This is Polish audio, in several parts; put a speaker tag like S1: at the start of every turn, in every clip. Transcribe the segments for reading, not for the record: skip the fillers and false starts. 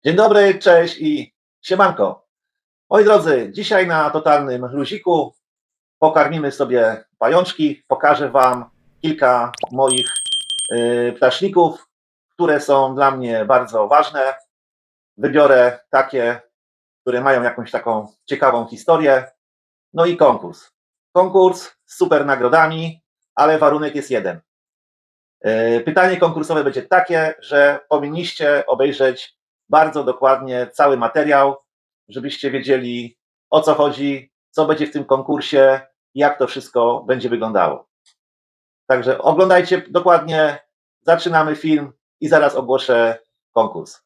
S1: Dzień dobry, cześć i siemanko. Moi drodzy, dzisiaj na totalnym luziku pokarmimy sobie pajączki. Pokażę Wam kilka moich ptaszników, które są dla mnie bardzo ważne. Wybiorę takie, które mają jakąś taką ciekawą historię. No i konkurs. Konkurs z super nagrodami, ale warunek jest jeden. Pytanie konkursowe będzie takie, że powinniście obejrzeć bardzo dokładnie cały materiał, żebyście wiedzieli, o co chodzi, co będzie w tym konkursie, jak to wszystko będzie wyglądało. Także oglądajcie dokładnie, zaczynamy film i zaraz ogłoszę konkurs.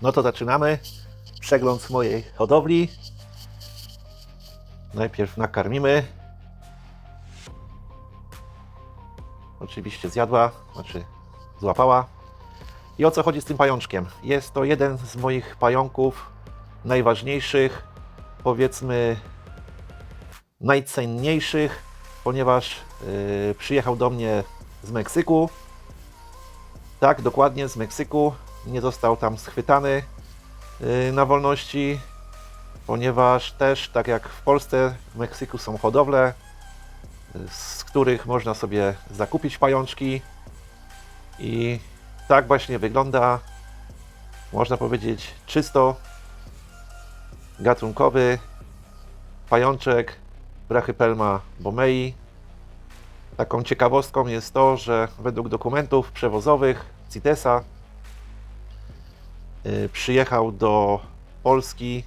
S1: No to zaczynamy. Przegląd mojej hodowli. Najpierw nakarmimy. Oczywiście zjadła, znaczy złapała. I o co chodzi z tym pajączkiem? Jest to jeden z moich pająków najważniejszych, powiedzmy najcenniejszych, ponieważ przyjechał do mnie z Meksyku. Tak, dokładnie z Meksyku. Nie został tam schwytany na wolności, ponieważ też, tak jak w Polsce, w Meksyku są hodowle, z których można sobie zakupić pajączki. I tak właśnie wygląda, można powiedzieć, czysto gatunkowy pajączek Brachypelma boumei. Taką ciekawostką jest to, że według dokumentów przewozowych CITES-a przyjechał do Polski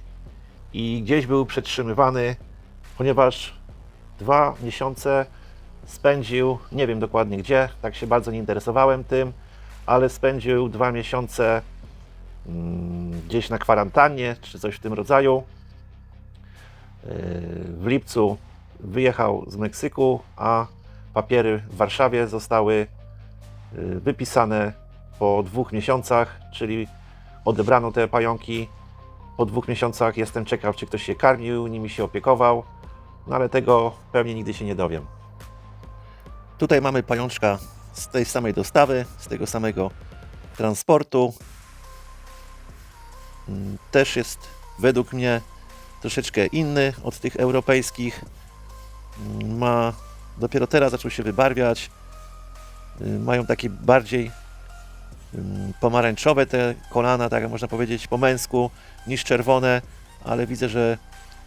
S1: i gdzieś był przetrzymywany, ponieważ 2 miesiące spędził, nie wiem dokładnie gdzie, tak się bardzo nie interesowałem tym, ale spędził 2 miesiące gdzieś na kwarantannie, czy coś w tym rodzaju. W lipcu wyjechał z Meksyku, a papiery w Warszawie zostały wypisane po 2 miesiącach, czyli odebrano te pająki. Po 2 miesiącach jestem ciekaw, czy ktoś się karmił, nimi się opiekował, no ale tego pewnie nigdy się nie dowiem. Tutaj mamy pajączka z tej samej dostawy, z tego samego transportu. Też jest według mnie troszeczkę inny od tych europejskich. Dopiero teraz zaczął się wybarwiać. Mają takie bardziej pomarańczowe te kolana, tak można powiedzieć po męsku, niż czerwone, ale widzę, że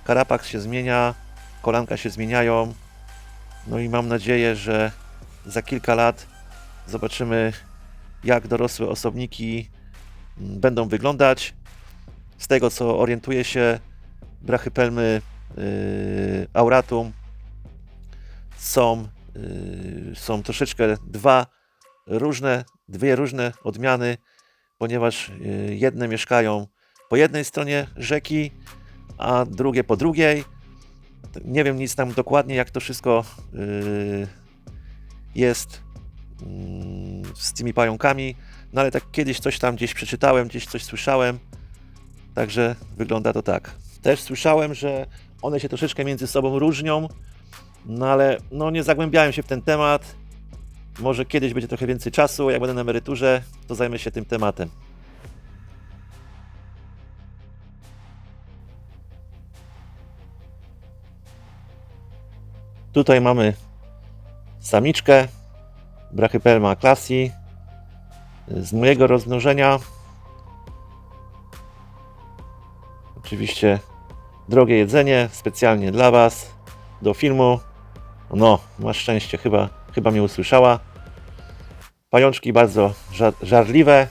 S1: karapaks się zmienia, kolanka się zmieniają. No i mam nadzieję, że za kilka lat zobaczymy, jak dorosłe osobniki będą wyglądać. Z tego, co orientuję się, Brachypelmy auratum są troszeczkę dwie różne odmiany, ponieważ jedne mieszkają po jednej stronie rzeki, a drugie po drugiej. Nie wiem nic tam dokładnie, jak to wszystko jest z tymi pająkami, no ale tak kiedyś coś tam gdzieś przeczytałem, gdzieś coś słyszałem, także wygląda to tak. Też słyszałem, że one się troszeczkę między sobą różnią, no ale no, nie zagłębiałem się w ten temat. Może kiedyś będzie trochę więcej czasu, jak będę na emeryturze, to zajmę się tym tematem. Tutaj mamy samiczkę Brachypelma classii z mojego rozmnożenia. Oczywiście drogie jedzenie specjalnie dla Was do filmu. No, masz szczęście, chyba mnie usłyszała. Pajączki bardzo żarliwe.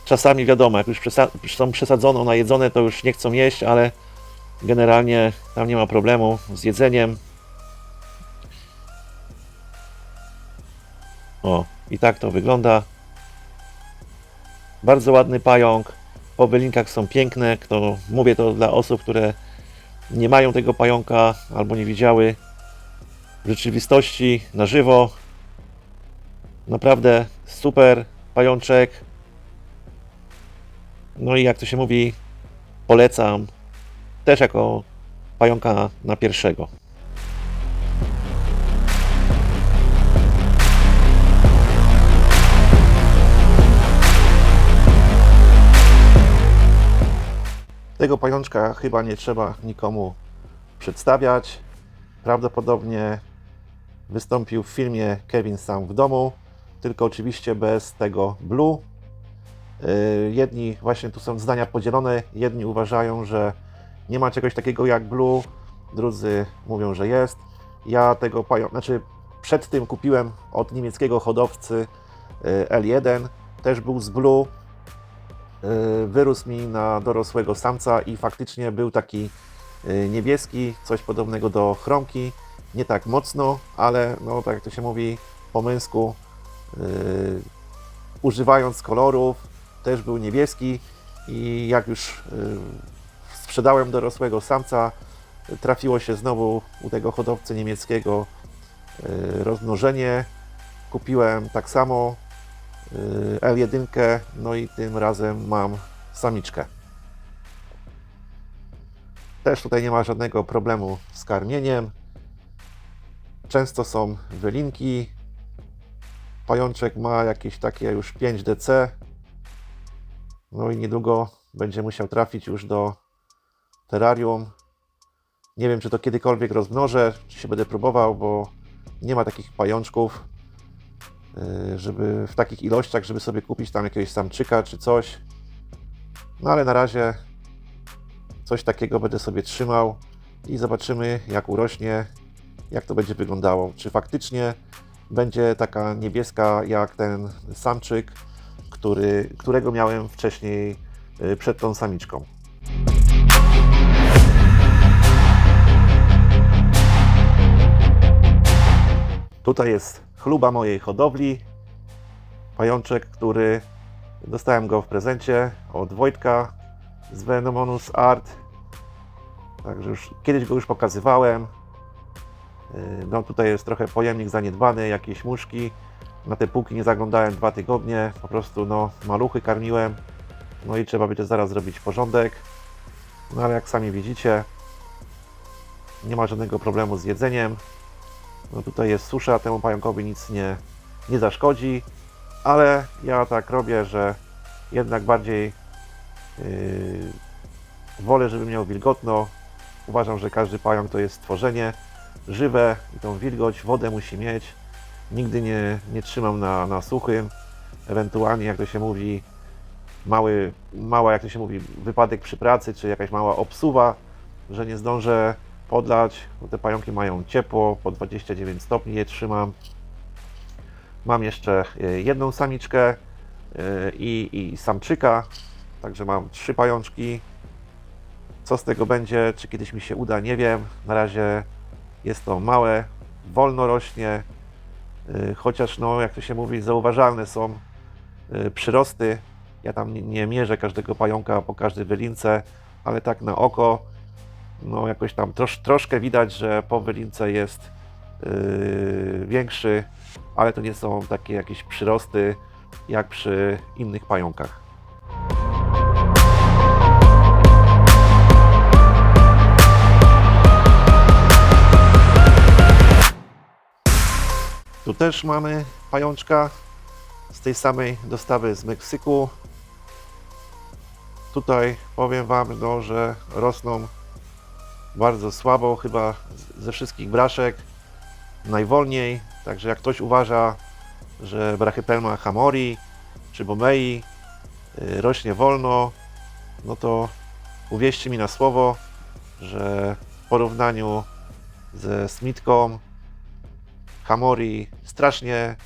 S1: Czasami wiadomo, jak już są przesadzone, najedzone, to już nie chcą jeść, ale Generalnie tam nie ma problemu z jedzeniem. O, i tak to wygląda. Bardzo ładny pająk. Po wylinkach są piękne. Mówię to dla osób, które nie mają tego pająka albo nie widziały w rzeczywistości na żywo. Naprawdę super pajączek. No i jak to się mówi, polecam też jako pająka na pierwszego. Tego pajączka chyba nie trzeba nikomu przedstawiać. Prawdopodobnie wystąpił w filmie Kevin sam w domu, tylko oczywiście bez tego blue. Jedni, właśnie tu są zdania podzielone, jedni uważają, że nie ma czegoś takiego jak blue, drudzy mówią, że jest. Ja tego pająka, przed tym kupiłem od niemieckiego hodowcy L1, też był z blue. Wyrósł mi na dorosłego samca i faktycznie był taki niebieski, coś podobnego do chromki, nie tak mocno, ale no tak jak to się mówi po męsku, używając kolorów, też był niebieski i jak już sprzedałem dorosłego samca, trafiło się znowu u tego hodowcy niemieckiego rozmnożenie, kupiłem tak samo L1, no i tym razem mam samiczkę. Też tutaj nie ma żadnego problemu z karmieniem. Często są wylinki. Pajączek ma jakieś takie już 5 DC. No i niedługo będzie musiał trafić już do terrarium. Nie wiem, czy to kiedykolwiek rozmnożę, czy się będę próbował, bo nie ma takich pajączków, żeby w takich ilościach, żeby sobie kupić tam jakiegoś samczyka czy coś. No ale na razie coś takiego będę sobie trzymał i zobaczymy, jak urośnie, jak to będzie wyglądało. Czy faktycznie będzie taka niebieska jak ten samczyk, którego miałem wcześniej przed tą samiczką. Tutaj jest chluba mojej hodowli. Pajączek, który dostałem go w prezencie od Wojtka z Venomonus Art. Także kiedyś go już pokazywałem. No tutaj jest trochę pojemnik zaniedbany, jakieś muszki. Na te półki nie zaglądałem 2 tygodnie. Po prostu no, maluchy karmiłem. No i trzeba będzie zaraz zrobić porządek. No ale jak sami widzicie, nie ma żadnego problemu z jedzeniem. No tutaj jest susza, temu pająkowi nic nie zaszkodzi. Ale ja tak robię, że jednak bardziej wolę, żeby miał wilgotno. Uważam, że każdy pająk to jest stworzenie żywe i tą wilgoć, wodę musi mieć. Nigdy nie trzymam na suchym. Ewentualnie, jak to się mówi, jak to się mówi, wypadek przy pracy, czy jakaś mała obsuwa, że nie zdążę podlać, bo te pająki mają ciepło, po 29 stopni je trzymam. Mam jeszcze jedną samiczkę i samczyka, także mam 3 pajączki. Co z tego będzie, czy kiedyś mi się uda, nie wiem. Na razie jest to małe, wolno rośnie, chociaż no, jak to się mówi, zauważalne są przyrosty. Ja tam nie mierzę każdego pająka po każdej wylince, ale tak na oko, no jakoś tam troszkę widać, że po wylince jest większy, ale to nie są takie jakieś przyrosty jak przy innych pająkach. Tu też mamy pajączka z tej samej dostawy z Meksyku. Tutaj powiem Wam, no, że rosną bardzo słabo, chyba ze wszystkich braszek najwolniej. Także jak ktoś uważa, że Brachypelma hamori czy Bomei rośnie wolno, no to uwierzcie mi na słowo, że w porównaniu ze Smitką hamori strasznie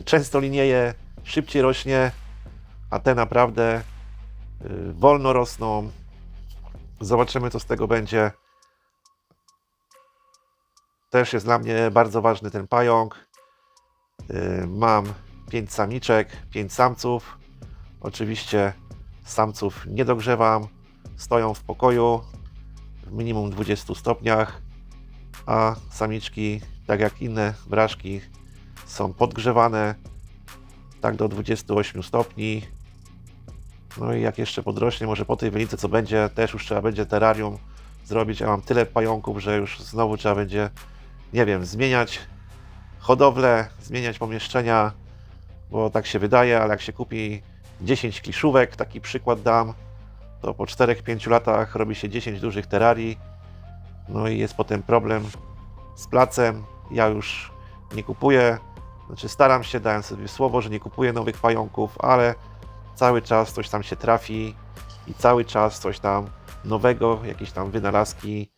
S1: często linieje, szybciej rośnie, a te naprawdę wolno rosną. Zobaczymy, co z tego będzie. Też jest dla mnie bardzo ważny ten pająk. Mam 5 samiczek, 5 samców. Oczywiście samców nie dogrzewam. Stoją w pokoju w minimum 20 stopniach, a samiczki, tak jak inne braszki, są podgrzewane tak do 28 stopni. No i jak jeszcze podrośnie, może po tej wylince co będzie, też już trzeba będzie terrarium zrobić. Ja mam tyle pająków, że już znowu trzeba będzie, nie wiem, zmieniać hodowlę, zmieniać pomieszczenia, bo tak się wydaje, ale jak się kupi 10 kliszówek, taki przykład dam, to po 4-5 latach robi się 10 dużych terrarii. No i jest potem problem z placem. Ja już nie kupuję, znaczy staram się, dałem sobie słowo, że nie kupuję nowych pająków, ale cały czas coś tam się trafi i cały czas coś tam nowego, jakieś tam wynalazki,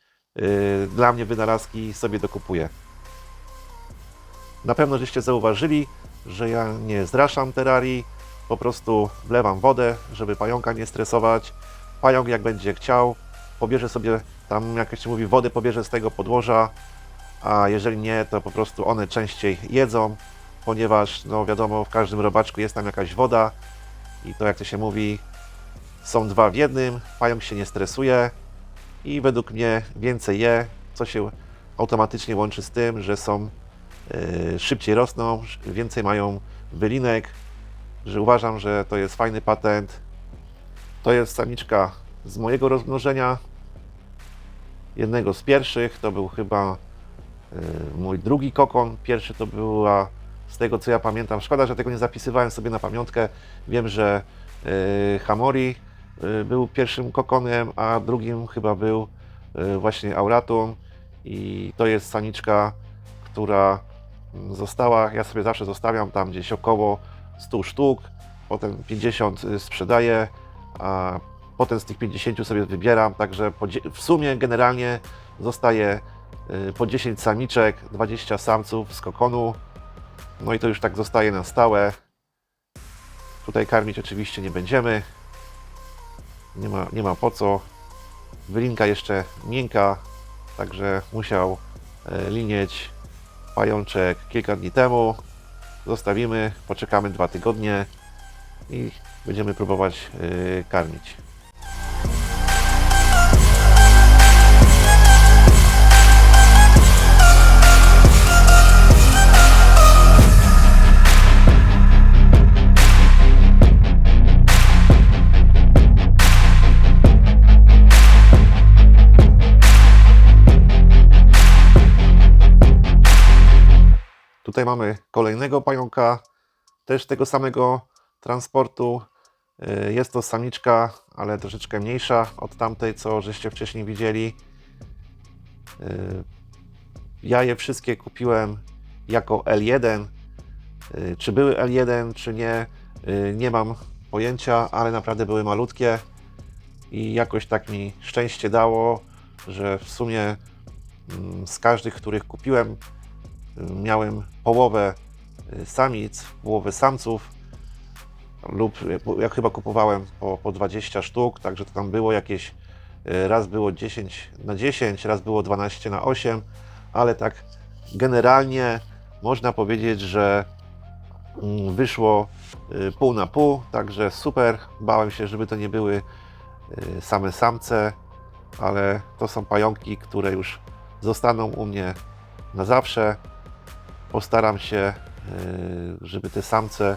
S1: dla mnie wynalazki sobie dokupuję. Na pewno żeście zauważyli, że ja nie zraszam terrarii, po prostu wlewam wodę, żeby pająka nie stresować. Pająk jak będzie chciał, pobierze sobie tam, jak się mówi, wodę pobierze z tego podłoża, a jeżeli nie, to po prostu one częściej jedzą, ponieważ no wiadomo, w każdym robaczku jest tam jakaś woda i to, jak to się mówi, są dwa w jednym, pająk się nie stresuje i według mnie więcej je, co się automatycznie łączy z tym, że są szybciej rosną, więcej mają wylinek, że uważam, że to jest fajny patent. To jest samiczka z mojego rozmnożenia, jednego z pierwszych, to był chyba mój drugi kokon, pierwszy to była, z tego co ja pamiętam, szkoda, że tego nie zapisywałem sobie na pamiątkę, wiem, że Hamori był pierwszym kokonem, a drugim chyba był właśnie Auratum i to jest samiczka, która została, ja sobie zawsze zostawiam tam gdzieś około 100 sztuk, potem 50 sprzedaję, a potem z tych 50 sobie wybieram, także w sumie generalnie zostaje po 10 samiczek, 20 samców z kokonu, no i to już tak zostaje na stałe. Tutaj karmić oczywiście nie będziemy, nie ma po co. Wylinka jeszcze miękka, także musiał linieć pajączek kilka dni temu. Zostawimy, poczekamy 2 tygodnie i będziemy próbować karmić. Tutaj mamy kolejnego pająka, też tego samego transportu. Jest to samiczka, ale troszeczkę mniejsza od tamtej, co żeście wcześniej widzieli. Ja je wszystkie kupiłem jako L1. Czy były L1, czy nie, nie mam pojęcia, ale naprawdę były malutkie i jakoś tak mi szczęście dało, że w sumie z każdych, których kupiłem, miałem połowę samic, połowę samców, lub ja chyba kupowałem po 20 sztuk, także to tam było jakieś, raz było 10/10, raz było 12/8, ale tak generalnie można powiedzieć, że wyszło pół na pół, także super. Bałem się, żeby to nie były same samce, ale to są pająki, które już zostaną u mnie na zawsze. Postaram się, żeby te samce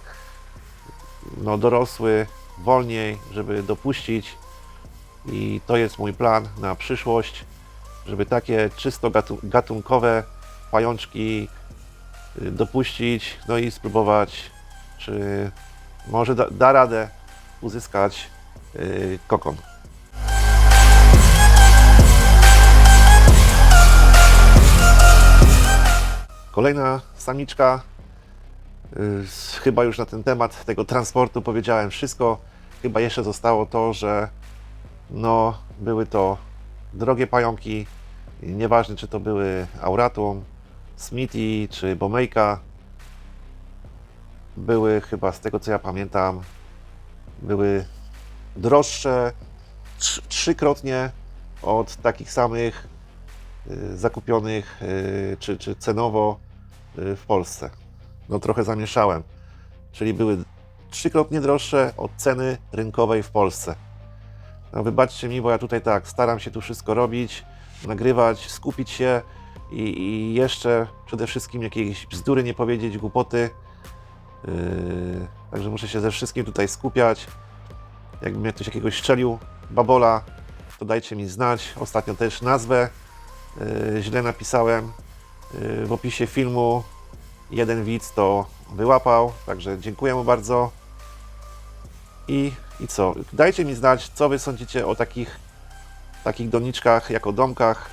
S1: dorosły wolniej, żeby dopuścić, i to jest mój plan na przyszłość, żeby takie czysto gatunkowe pajączki dopuścić, no i spróbować, czy może da radę uzyskać kokon. Kolejna samiczka. Chyba już na ten temat tego transportu powiedziałem wszystko. Chyba jeszcze zostało to, że były to drogie pająki. Nieważne, czy to były Auratum, Smithy czy Bomejka. Były chyba, z tego co ja pamiętam, były droższe trzykrotnie od takich samych zakupionych czy cenowo w Polsce. No trochę zamieszałem, czyli były 3-krotnie droższe od ceny rynkowej w Polsce. No wybaczcie mi, bo ja tutaj tak, staram się tu wszystko robić, nagrywać, skupić się i jeszcze przede wszystkim jakieś bzdury nie powiedzieć, głupoty. Także muszę się ze wszystkim tutaj skupiać. Jakbym mnie ktoś jakiegoś strzelił babola, to dajcie mi znać. Ostatnio też nazwę źle napisałem w opisie filmu. Jeden widz to wyłapał, także dziękuję mu bardzo. I co? Dajcie mi znać, co wy sądzicie o takich doniczkach, jako domkach.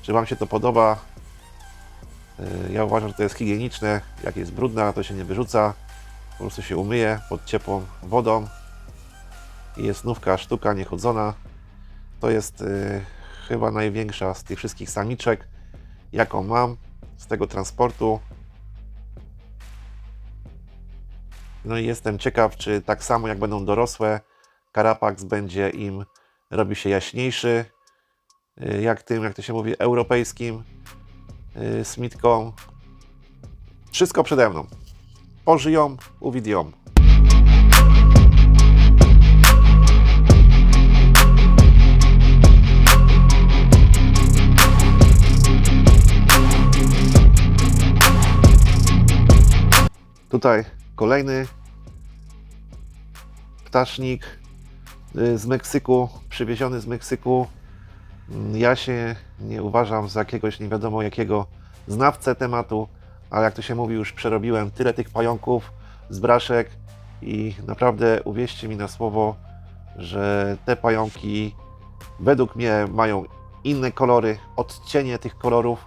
S1: Czy wam się to podoba? Ja uważam, że to jest higieniczne. Jak jest brudna, to się nie wyrzuca. Po prostu się umyje pod ciepłą wodą. I jest nówka, sztuka niechodzona. To jest chyba największa z tych wszystkich samiczek, jaką mam z tego transportu. No i jestem ciekaw, czy tak samo jak będą dorosłe, Carapax będzie im robi się jaśniejszy, jak tym, jak to się mówi, europejskim smitkom. Wszystko przede mną. Pożyją, uwidią. Tutaj kolejny ptasznik z Meksyku, przywieziony z Meksyku. Ja się nie uważam za jakiegoś nie wiadomo jakiego znawcę tematu, ale jak to się mówi, już przerobiłem tyle tych pająków z braszek i naprawdę uwierzcie mi na słowo, że te pająki według mnie mają inne kolory, odcienie tych kolorów,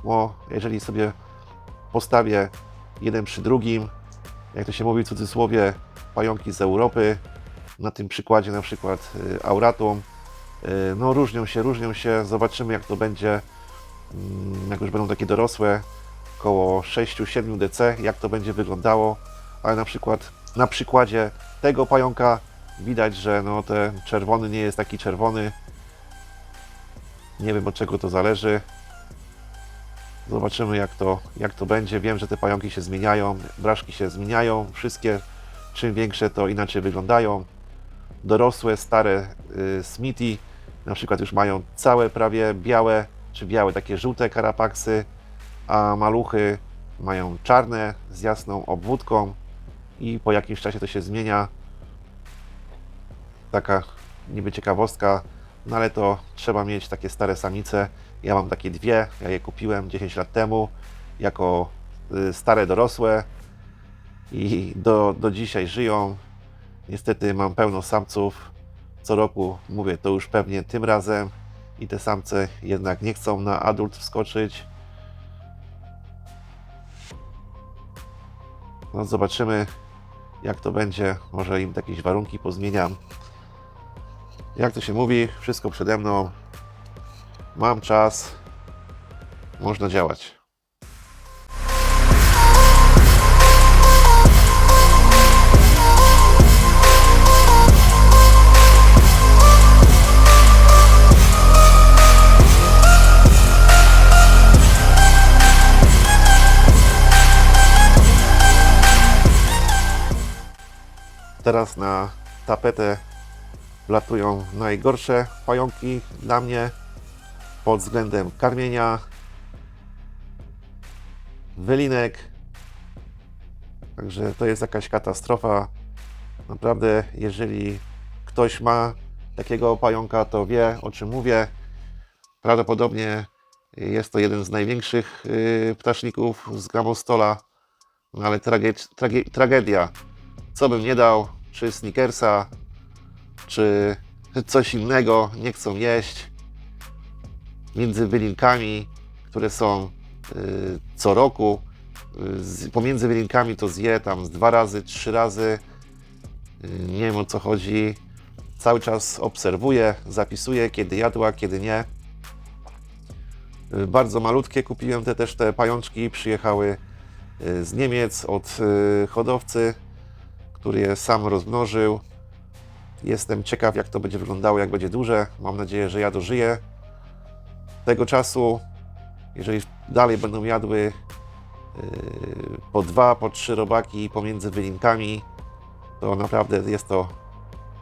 S1: bo jeżeli sobie postawię jeden przy drugim, jak to się mówi w cudzysłowie, pająki z Europy, na tym przykładzie na przykład auratum, no różnią się, zobaczymy jak to będzie, jak już będą takie dorosłe, około 6-7 dc, jak to będzie wyglądało, ale na przykład na przykładzie tego pająka widać, że no ten czerwony nie jest taki czerwony, nie wiem od czego to zależy. Zobaczymy jak to będzie. Wiem, że te pająki się zmieniają, braszki się zmieniają, wszystkie czym większe to inaczej wyglądają. Dorosłe, stare Smithy na przykład już mają całe prawie białe, czy białe, takie żółte Carapaxy, a maluchy mają czarne z jasną obwódką i po jakimś czasie to się zmienia. Taka niby ciekawostka, no ale to trzeba mieć takie stare samice. Ja mam takie dwie, ja je kupiłem 10 lat temu jako stare dorosłe i do dzisiaj żyją. Niestety mam pełno samców. Co roku mówię, to już pewnie tym razem i te samce jednak nie chcą na adult wskoczyć. No zobaczymy jak to będzie, może im jakieś warunki pozmieniam. Jak to się mówi, wszystko przede mną. Mam czas, można działać. Teraz na tapetę wlatują najgorsze pająki dla mnie pod względem karmienia, wylinek. Także to jest jakaś katastrofa. Naprawdę, jeżeli ktoś ma takiego pająka, to wie o czym mówię. Prawdopodobnie jest to jeden z największych ptaszników z Gamostola, no ale tragedia. Co bym nie dał, czy Snickersa, czy coś innego, nie chcą jeść. Między wylinkami, które są co roku, pomiędzy wylinkami to zje tam z 2 razy, 3 razy. Nie wiem o co chodzi. Cały czas obserwuję, zapisuję kiedy jadła, kiedy nie. Bardzo malutkie kupiłem te pajączki, przyjechały z Niemiec od hodowcy, który je sam rozmnożył.
S2: Jestem ciekaw, jak to będzie wyglądało, jak będzie duże. Mam nadzieję, że ja dożyję tego czasu. Jeżeli dalej będą jadły po 2, po 3 robaki pomiędzy wylinkami, to naprawdę jest to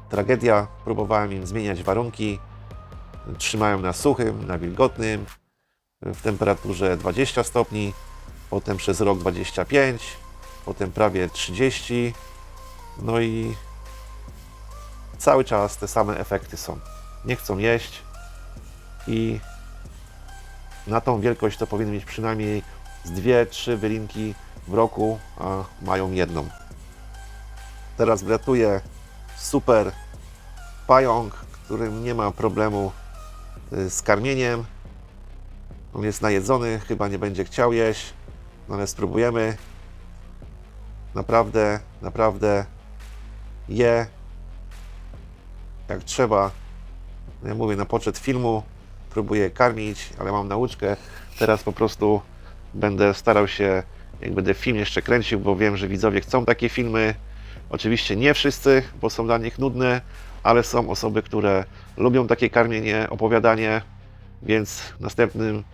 S2: tragedia. Próbowałem im zmieniać warunki. Trzymają na suchym, na wilgotnym, w temperaturze 20 stopni, potem przez rok 25, potem prawie 30. No i cały czas te same efekty są. Nie chcą jeść i na tą wielkość to powinny mieć przynajmniej z 2-3 wylinki w roku, a mają jedną. Teraz wlatuje super pająk, którym nie ma problemu z karmieniem. On jest najedzony, chyba nie będzie chciał jeść, no ale spróbujemy. Naprawdę je jak trzeba. Ja mówię, na poczet filmu próbuję karmić, ale mam nauczkę. Teraz po prostu będę starał się, jak będę film jeszcze kręcił, bo wiem, że widzowie chcą takie filmy. Oczywiście nie wszyscy, bo są dla nich nudne, ale są osoby, które lubią takie karmienie, opowiadanie, więc następnym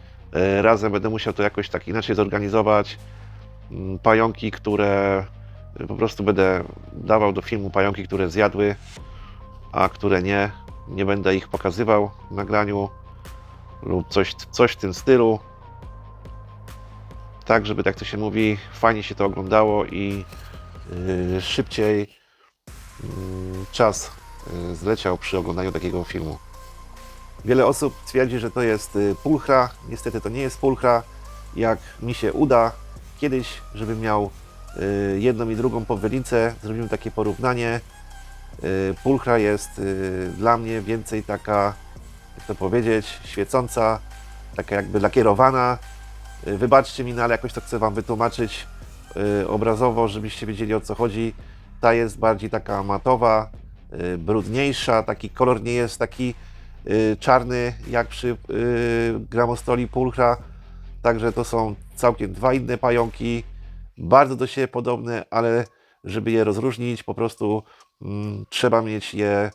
S2: razem będę musiał to jakoś tak inaczej zorganizować. Pająki, które po prostu będę dawał do filmu, pająki, które zjadły, a które nie. Nie będę ich pokazywał w nagraniu lub coś w tym stylu. Tak, żeby, jak to się mówi, fajnie się to oglądało i szybciej czas zleciał przy oglądaniu takiego filmu. Wiele osób twierdzi, że to jest pulchra. Niestety to nie jest pulchra. Jak mi się uda kiedyś, żebym miał jedną i drugą powylince, zrobimy takie porównanie. Pulchra jest dla mnie więcej taka, jak to powiedzieć, świecąca, taka jakby lakierowana. Wybaczcie mi, no ale jakoś to chcę Wam wytłumaczyć obrazowo, żebyście wiedzieli, o co chodzi. Ta jest bardziej taka matowa, brudniejsza, taki kolor nie jest taki czarny jak przy gramostoli pulchra. Także to są całkiem dwa inne pająki, bardzo do siebie podobne, ale żeby je rozróżnić, po prostu trzeba mieć je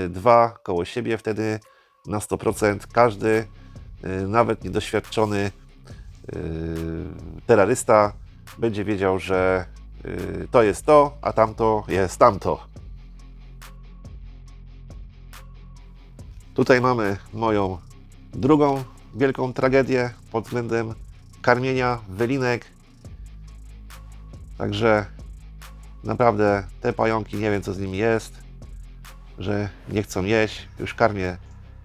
S2: dwa koło siebie, wtedy na 100% każdy, nawet niedoświadczony terrorysta będzie wiedział, że to jest to, a tamto jest tamto. Tutaj mamy moją drugą wielką tragedię pod względem karmienia wylinek. Także naprawdę te pająki, nie wiem co z nimi jest, że nie chcą jeść. Już karmię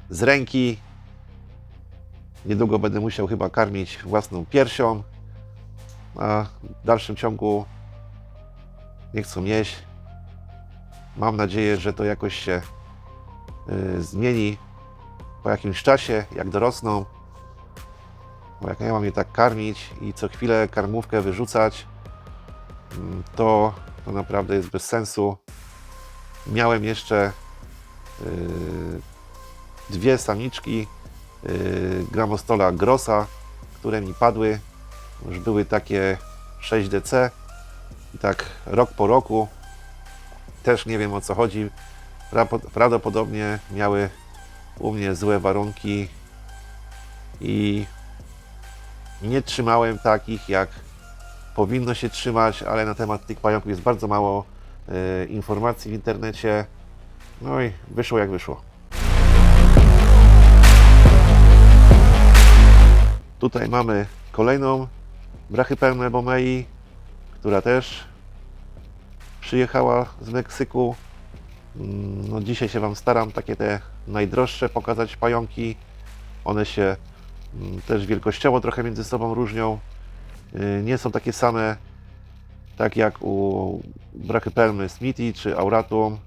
S2: z ręki. Niedługo będę musiał chyba karmić własną piersią, a w dalszym ciągu nie chcą jeść. Mam nadzieję, że to jakoś się zmieni po jakimś czasie, jak dorosną. Bo jak ja mam je tak karmić i co chwilę karmówkę wyrzucać, to naprawdę jest bez sensu. Miałem jeszcze dwie samiczki gramostola grossa, które mi padły. Już były takie 6 DC i tak rok po roku. Też nie wiem, o co chodzi. Prawdopodobnie miały u mnie złe warunki i nie trzymałem takich, jak powinno się trzymać, ale na temat tych pająków jest bardzo mało informacji w internecie. No i wyszło jak wyszło. Tutaj mamy kolejną Brachypelmę bomei, która też przyjechała z Meksyku. No dzisiaj się Wam staram takie te najdroższe pokazać pająki. One się też wielkościowo trochę między sobą różnią. Nie są takie same tak jak u Brachypelmy smithi czy auratum.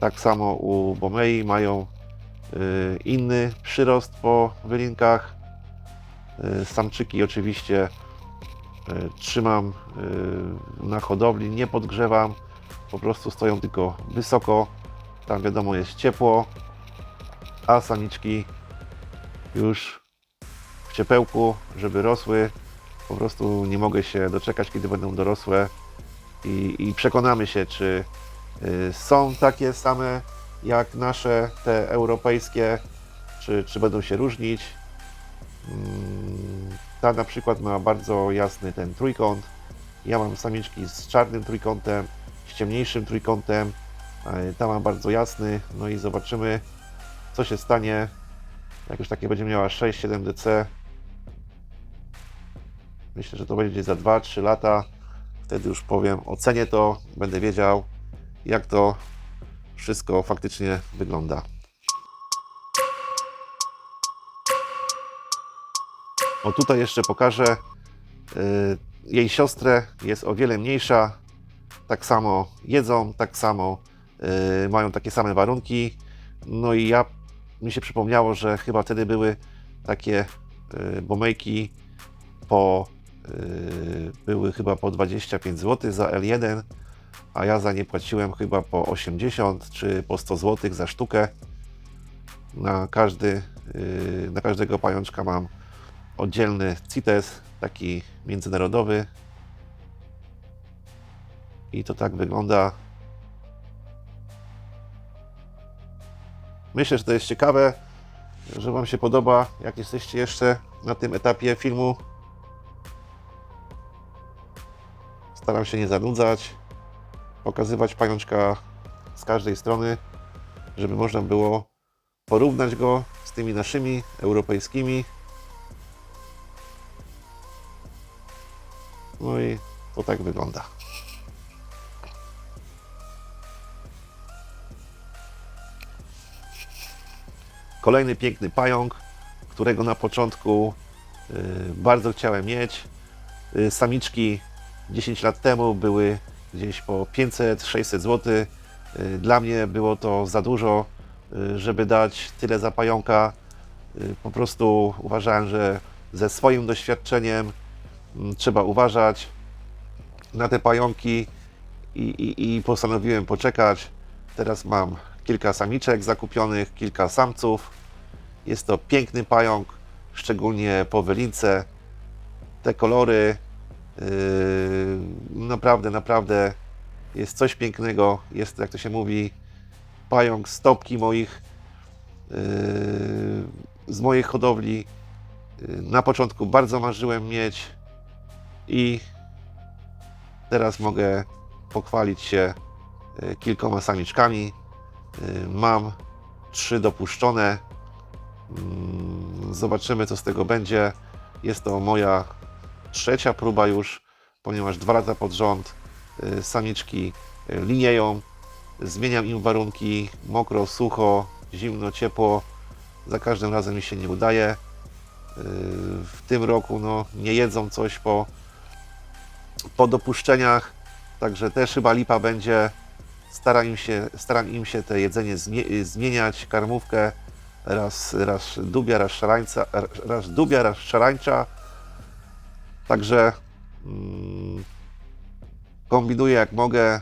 S2: Tak samo u bomei mają inny przyrost po wylinkach. Samczyki oczywiście trzymam na hodowli, nie podgrzewam, po prostu stoją tylko wysoko, tam wiadomo jest ciepło, a samiczki już w ciepełku, żeby rosły. Po prostu nie mogę się doczekać, kiedy będą dorosłe i przekonamy się, czy Są takie same jak nasze, te europejskie, czy będą się różnić. Ta na przykład ma bardzo jasny ten trójkąt. Ja mam samiczki z czarnym trójkątem, z ciemniejszym trójkątem. Ta ma bardzo jasny. No i zobaczymy, co się stanie, jak już takie będzie miała 6-7 DC. Myślę, że to będzie za 2-3 lata. Wtedy już powiem, ocenię to, będę wiedział, jak to wszystko faktycznie wygląda. O, tutaj jeszcze pokażę jej siostrę, jest o wiele mniejsza, tak samo jedzą, tak samo mają takie same warunki. No i mi się przypomniało, że chyba wtedy były takie bomejki były chyba po 25 zł za L1, a ja za nie płaciłem chyba po 80 czy po 100 zł za sztukę. Na każdego pajączka mam oddzielny CITES, taki międzynarodowy. I to tak wygląda. Myślę, że to jest ciekawe, że Wam się podoba, jak jesteście jeszcze na tym etapie filmu. Staram się nie zanudzać, pokazywać pajączka z każdej strony, żeby można było porównać go z tymi naszymi europejskimi. No i to tak wygląda. Kolejny piękny pająk, którego na początku bardzo chciałem mieć. Samiczki 10 lat temu były gdzieś po 500-600 zł. Dla mnie było to za dużo, żeby dać tyle za pająka. Po prostu uważałem, że ze swoim doświadczeniem trzeba uważać na te pająki i postanowiłem poczekać. Teraz mam kilka samiczek zakupionych, kilka samców. Jest to piękny pająk, szczególnie po wylince. Te kolory naprawdę jest coś pięknego. Jest, jak to się mówi, pająk z topki z mojej hodowli. Na początku bardzo marzyłem mieć i teraz mogę pochwalić się kilkoma samiczkami. Mam 3 dopuszczone. Zobaczymy, co z tego będzie. Jest to moja 3. próba już, ponieważ 2 lata pod rząd samiczki linieją. Zmieniam im warunki: mokro, sucho, zimno, ciepło. Za każdym razem mi się nie udaje. W tym roku nie jedzą coś po dopuszczeniach, także też chyba lipa będzie. Staram im się te jedzenie zmieniać, karmówkę raz dubia, raz szarańcza. Także kombinuję jak mogę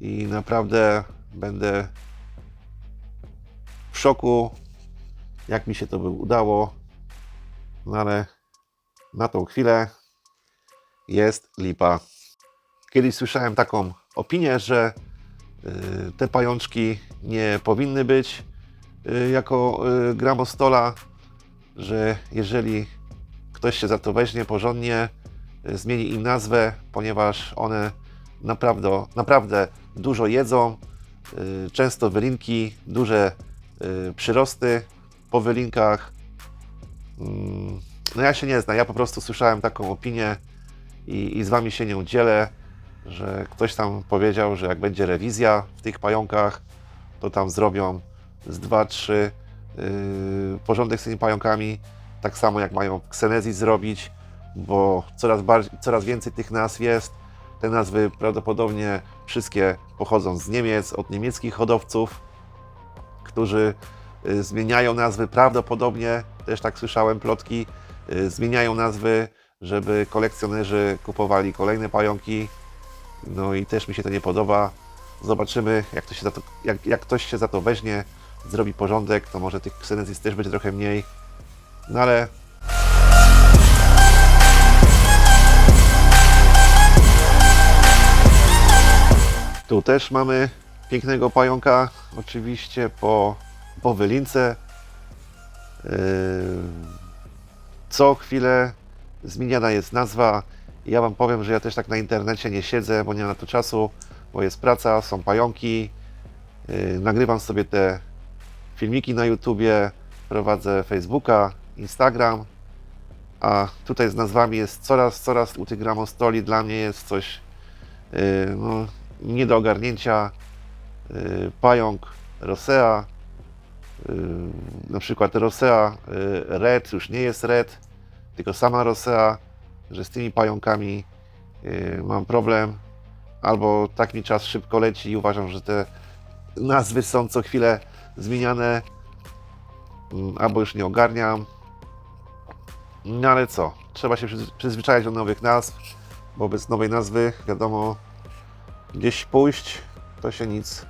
S2: i naprawdę będę w szoku, jak mi się to by udało. No ale na tą chwilę jest lipa. Kiedyś słyszałem taką opinię, że te pajączki nie powinny być jako gramostola, że jeżeli ktoś się za to weźmie porządnie, zmieni im nazwę, ponieważ one naprawdę dużo jedzą, często wylinki, duże przyrosty po wylinkach. No ja się nie znam, ja po prostu słyszałem taką opinię i z Wami się nią dzielę, że ktoś tam powiedział, że jak będzie rewizja w tych pająkach, to tam zrobią z 2-3 porządek z tymi pająkami, tak samo jak mają w Ksenezji zrobić, bo coraz więcej tych nazw jest. Te nazwy prawdopodobnie wszystkie pochodzą z Niemiec, od niemieckich hodowców, którzy zmieniają nazwy prawdopodobnie, też tak słyszałem plotki, zmieniają nazwy, żeby kolekcjonerzy kupowali kolejne pająki. No i też mi się to nie podoba. Zobaczymy, jak ktoś się za to weźmie, zrobi porządek, to może tych Ksenezis też będzie trochę mniej. No ale tu też mamy pięknego pająka, oczywiście po wylince. Co chwilę zmieniana jest nazwa. Ja Wam powiem, że ja też tak na internecie nie siedzę, bo nie mam na to czasu, bo jest praca, są pająki. Nagrywam sobie te filmiki na YouTubie, prowadzę Facebooka, Instagram, a tutaj z nazwami jest coraz u tych gramostoli. Dla mnie jest coś no, nie do ogarnięcia. Pająk Rosea, na przykład Rosea Red już nie jest Red, tylko sama Rosea, że z tymi pająkami mam problem, albo tak mi czas szybko leci i uważam, że te nazwy są co chwilę zmieniane, albo już nie ogarniam. No ale co, trzeba się przyzwyczaić do nowych nazw, bo bez nowej nazwy, wiadomo, gdzieś pójść, to się nic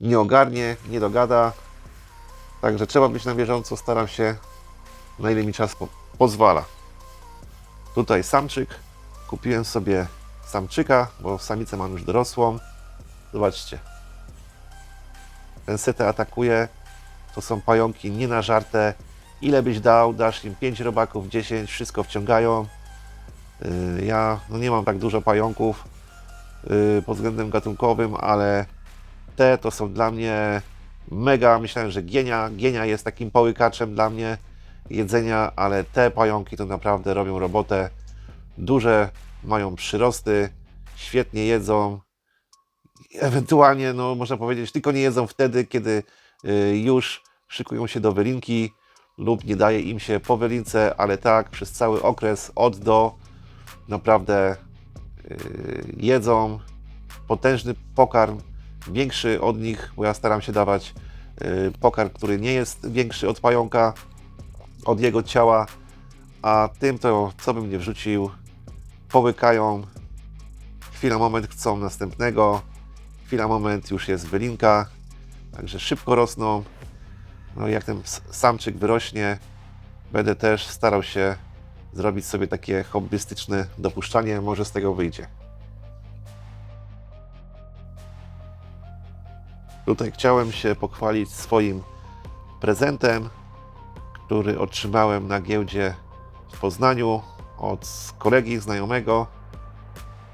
S2: nie ogarnie, nie dogada. Także trzeba być na bieżąco, staram się, na ile mi czas pozwala. Tutaj samczyk, kupiłem sobie samczyka, bo samicę mam już dorosłą. Zobaczcie, ten setę atakuje, to są pająki nie na żartę. Ile byś dał, dasz im 5 robaków, 10, wszystko wciągają. Ja no nie mam tak dużo pająków pod względem gatunkowym, ale te to są dla mnie mega. Myślałem, że Gienia jest takim połykaczem dla mnie jedzenia, ale te pająki to naprawdę robią robotę. Duże mają przyrosty, świetnie jedzą. Ewentualnie, no można powiedzieć, tylko nie jedzą wtedy, kiedy już szykują się do wylinki lub nie daje im się po wylince, ale tak przez cały okres od do naprawdę jedzą. Potężny pokarm, większy od nich, bo ja staram się dawać pokarm, który nie jest większy od pająka, od jego ciała, a tym to, co bym nie wrzucił, połykają, chwila, moment chcą następnego, chwila, moment już jest wylinka, także szybko rosną. No i jak ten samczyk wyrośnie, będę też starał się zrobić sobie takie hobbystyczne dopuszczanie, może z tego wyjdzie. Tutaj chciałem się pochwalić swoim prezentem, który otrzymałem na giełdzie w Poznaniu od kolegi, znajomego.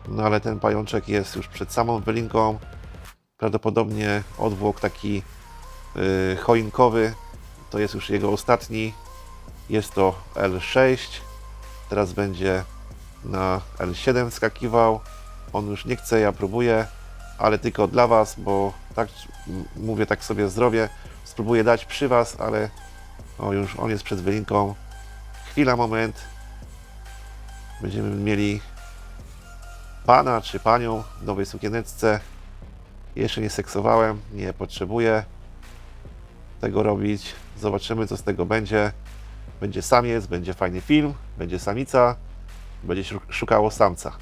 S2: No ale ten pajączek jest już przed samą wylinką. Prawdopodobnie odwłok taki choinkowy. To jest już jego ostatni. Jest to L6. Teraz będzie na L7 skakiwał. On już nie chce, ja próbuję, ale tylko dla Was, bo tak mówię, tak sobie zdrowie spróbuję dać przy Was, ale o, już on jest przed wylinką. Chwila, moment. Będziemy mieli pana czy panią w nowej sukieneczce. Jeszcze nie seksowałem, nie potrzebuję tego robić. Zobaczymy, co z tego będzie. Będzie samiec, będzie fajny film, będzie samica, będzie szukało samca.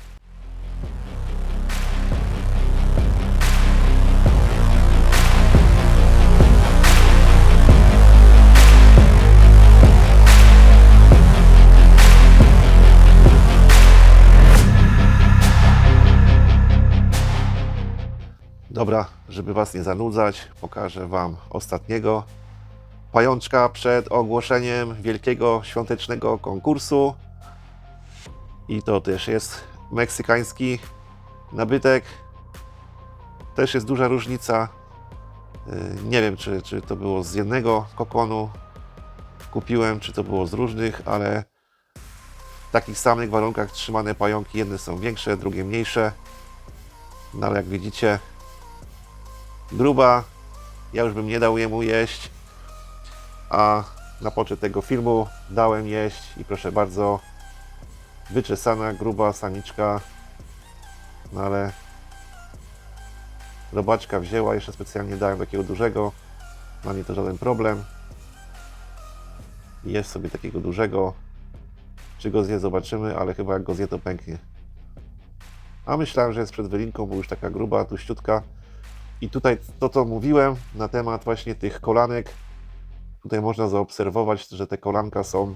S2: Dobra, żeby Was nie zanudzać, pokażę Wam ostatniego pajączka przed ogłoszeniem wielkiego świątecznego konkursu. I to też jest meksykański nabytek. Też jest duża różnica. Nie wiem, czy to było z jednego kokonu kupiłem, czy to było z różnych, ale w takich samych warunkach trzymane pająki. Jedne są większe, drugie mniejsze. No ale jak widzicie, gruba. Ja już bym nie dał jemu jeść, a na poczet tego filmu dałem jeść i proszę bardzo, wyczesana, gruba samiczka, no ale robaczka wzięła, jeszcze specjalnie dałem takiego dużego, dla mnie to żaden problem. Jest sobie takiego dużego, czy go zje, zobaczymy, ale chyba jak go zje, to pęknie. A myślałem, że jest przed wylinką, bo już taka gruba, tuściutka. I tutaj to, co mówiłem na temat właśnie tych kolanek, tutaj można zaobserwować, że te kolanka są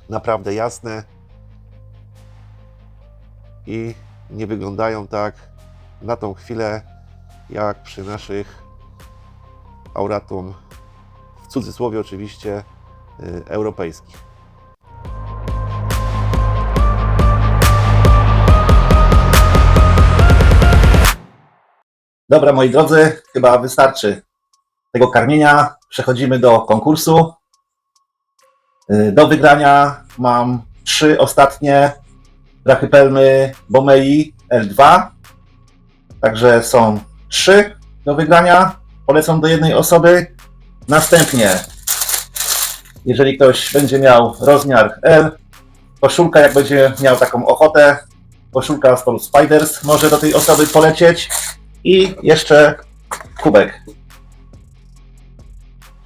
S2: naprawdę jasne i nie wyglądają tak na tą chwilę jak przy naszych Auratum, w cudzysłowie oczywiście, europejskich.
S1: Dobra, moi drodzy, chyba wystarczy tego karmienia. Przechodzimy do konkursu. Do wygrania mam 3 ostatnie brachypelmy Bomei L2. Także są 3 do wygrania. Polecam do jednej osoby. Następnie, jeżeli ktoś będzie miał rozmiar L, koszulka, jak będzie miał taką ochotę, koszulka z Tall Spiders może do tej osoby polecieć. I jeszcze kubek.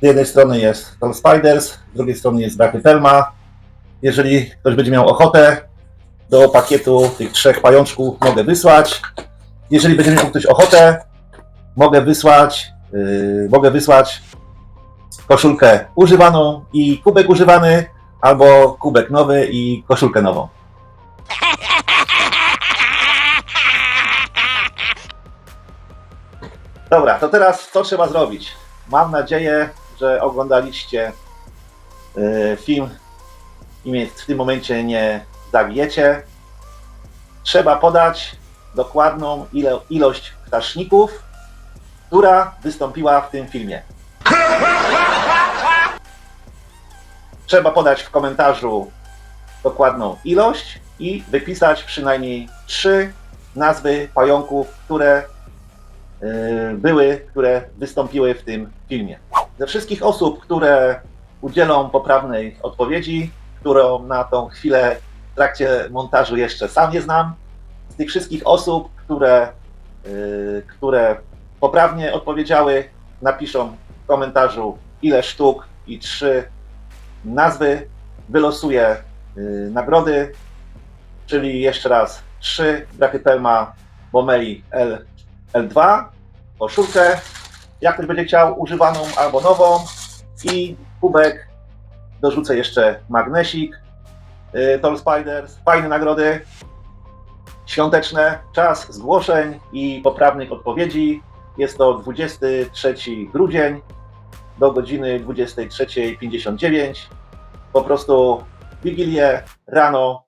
S1: Z jednej strony jest Tall Spiders, z drugiej strony jest Brachypelma. Jeżeli ktoś będzie miał ochotę, do pakietu tych 3 pajączków mogę wysłać. Jeżeli będzie miał ktoś ochotę, mogę wysłać koszulkę używaną i kubek używany, albo kubek nowy i koszulkę nową. Dobra, to teraz co trzeba zrobić? Mam nadzieję, że oglądaliście film i mnie w tym momencie nie zawijecie. Trzeba podać dokładną ilość ptaszników, która wystąpiła w tym filmie. Trzeba podać w komentarzu dokładną ilość i wypisać przynajmniej 3 nazwy pająków, które wystąpiły w tym filmie. Ze wszystkich osób, które udzielą poprawnej odpowiedzi, którą na tą chwilę w trakcie montażu jeszcze sam nie znam, z tych wszystkich osób, które poprawnie odpowiedziały, napiszą w komentarzu ile sztuk i 3 nazwy, wylosuję nagrody, czyli jeszcze raz 3 Brachypelma Bomei L2, koszulkę, jak ktoś będzie chciał używaną albo nową, i kubek, dorzucę jeszcze magnesik, Tall Spiders, fajne nagrody świąteczne. Czas zgłoszeń i poprawnych odpowiedzi jest to 23 grudzień do godziny 23:59. Po prostu w Wigilię rano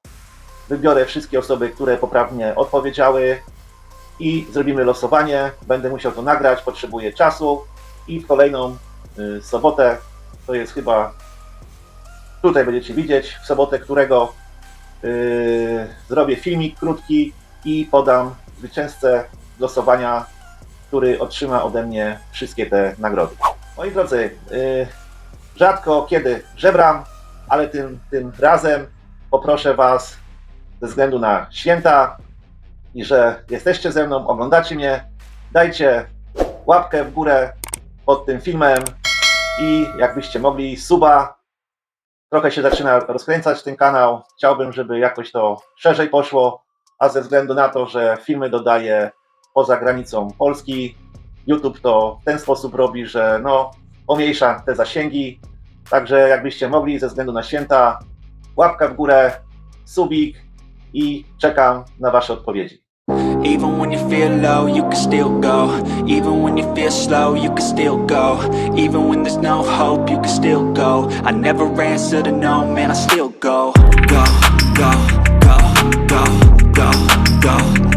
S1: wybiorę wszystkie osoby, które poprawnie odpowiedziały i zrobimy losowanie. Będę musiał to nagrać, potrzebuję czasu i w kolejną sobotę, to jest chyba, tutaj będziecie widzieć, w sobotę, którego zrobię filmik krótki i podam zwycięzcę losowania, który otrzyma ode mnie wszystkie te nagrody. Moi drodzy, rzadko kiedy żebram, ale tym razem poproszę Was ze względu na święta i że jesteście ze mną, oglądacie mnie, dajcie łapkę w górę pod tym filmem i jakbyście mogli suba. Trochę się zaczyna rozkręcać ten kanał, chciałbym, żeby jakoś to szerzej poszło, a ze względu na to, że filmy dodaję poza granicą Polski, YouTube to w ten sposób robi, że no, pomniejsza te zasięgi, także jakbyście mogli ze względu na święta, łapka w górę, subik i czekam na Wasze odpowiedzi.
S3: Even when you feel low, you can still go. Even when you feel slow, you can still go. Even when there's no hope, you can still go. I never answer to no, man, I still go. Go, go, go, go, go, go.